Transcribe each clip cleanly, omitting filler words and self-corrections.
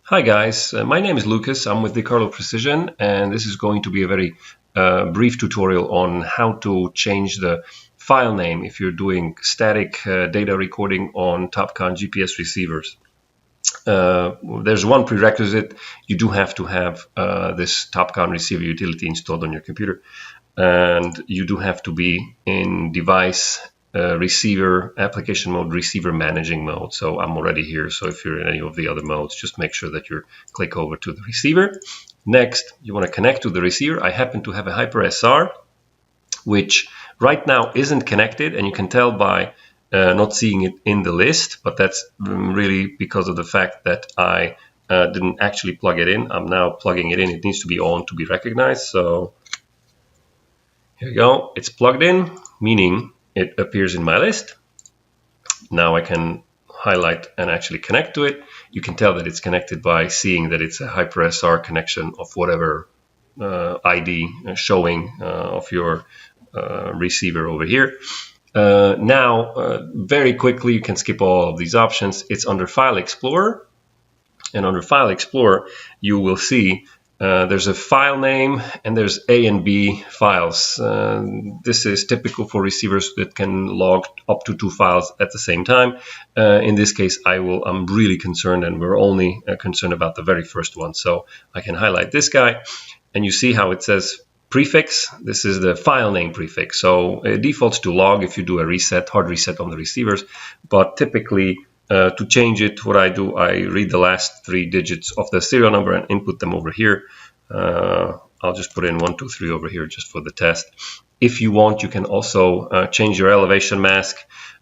Hi guys, my name is Lucas. I'm with DiCarlo Precision, and this is going to be a very brief tutorial on how to change the file name if you're doing static data recording on Topcon GPS receivers. There's one prerequisite. You do have to have this Topcon Receiver Utility installed on your computer, and you do have to be in device receiver application mode, receiver managing mode. So I'm already here. So if you're in any of the other modes, just make sure that you click over to the receiver. Next, you want to connect to the receiver. I happen to have a Hyper SR, which right now isn't connected, and you can tell by not seeing it in the list, but that's really because of the fact that I didn't actually plug it in. I'm now plugging it in. It needs to be on to be recognized. So here you go. It's plugged in, meaning it appears in my list. Now I can highlight and actually connect to it. You can tell that it's connected by seeing that it's a Hyper SR connection of whatever ID showing of your receiver over here. Now, very quickly, you can skip all of these options. It's under File Explorer. And under File Explorer, you will see there's a file name and there's A and B files. This is typical for receivers that can log up to 2 files at the same time. In this case, I'm really concerned, and we're only concerned about the very first one. So I can highlight this guy, and you see how it says prefix. This is the file name prefix. So it defaults to log if you do a reset, hard reset on the receivers, but typically to change it, what I do, I read the last 3 digits of the serial number and input them over here. I'll just put in 1, 2, 3 over here just for the test. If you want, you can also change your elevation mask.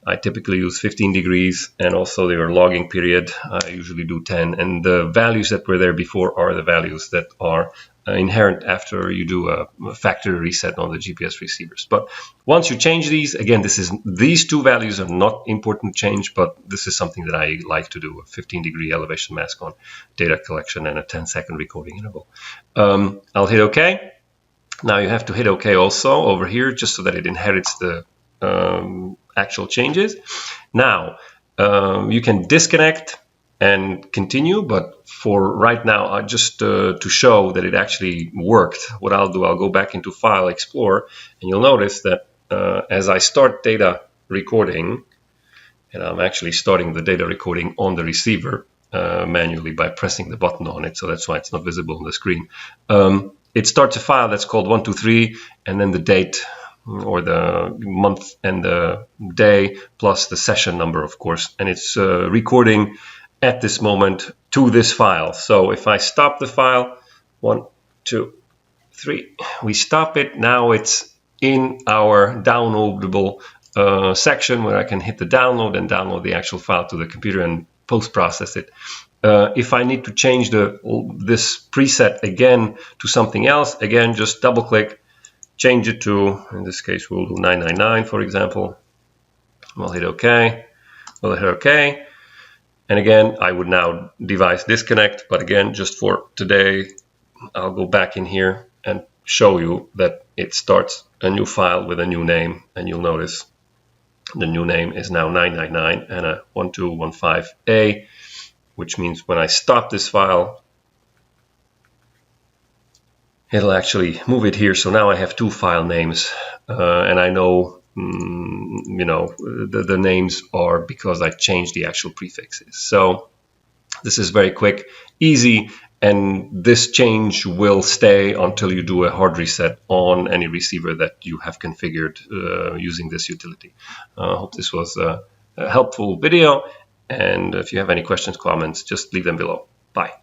I typically use 15 degrees, and also your logging period. I usually do 10, and the values that were there before are the values that are inherent after you do a factory reset on the GPS receivers. But once you change these, again, these 2 values are not important change, but this is something that I like to do: a 15-degree elevation mask on data collection and a 10-second recording interval. I'll hit OK. Now you have to hit OK also over here, just so that it inherits the actual changes. Now you can disconnect and continue, but for right now, just to show that it actually worked, what I'll do, I'll go back into File Explorer, and you'll notice that as I start data recording, and I'm actually starting the data recording on the receiver manually by pressing the button on it, so that's why it's not visible on the screen. It starts a file that's called 123, and then the date, or the month and the day, plus the session number, of course, and it's recording at this moment to this file. So if I stop the file, 1, 2, 3, we stop it. Now it's in our downloadable section where I can hit the download and download the actual file to the computer and post-process it. If I need to change this preset again to something else, again, just double-click, change it to, in this case, we'll do 999, for example. We'll hit OK. We'll hit OK. And again, I would now device disconnect. But again, just for today, I'll go back in here and show you that it starts a new file with a new name. And you'll notice the new name is now 999 and a 1215A, which means when I stop this file, it'll actually move it here. So now I have 2 file names, and I know, the names are because I changed the actual prefixes. So this is very quick, easy, and this change will stay until you do a hard reset on any receiver that you have configured using this utility. I hope this was a helpful video, and if you have any questions, comments, just leave them below. Bye.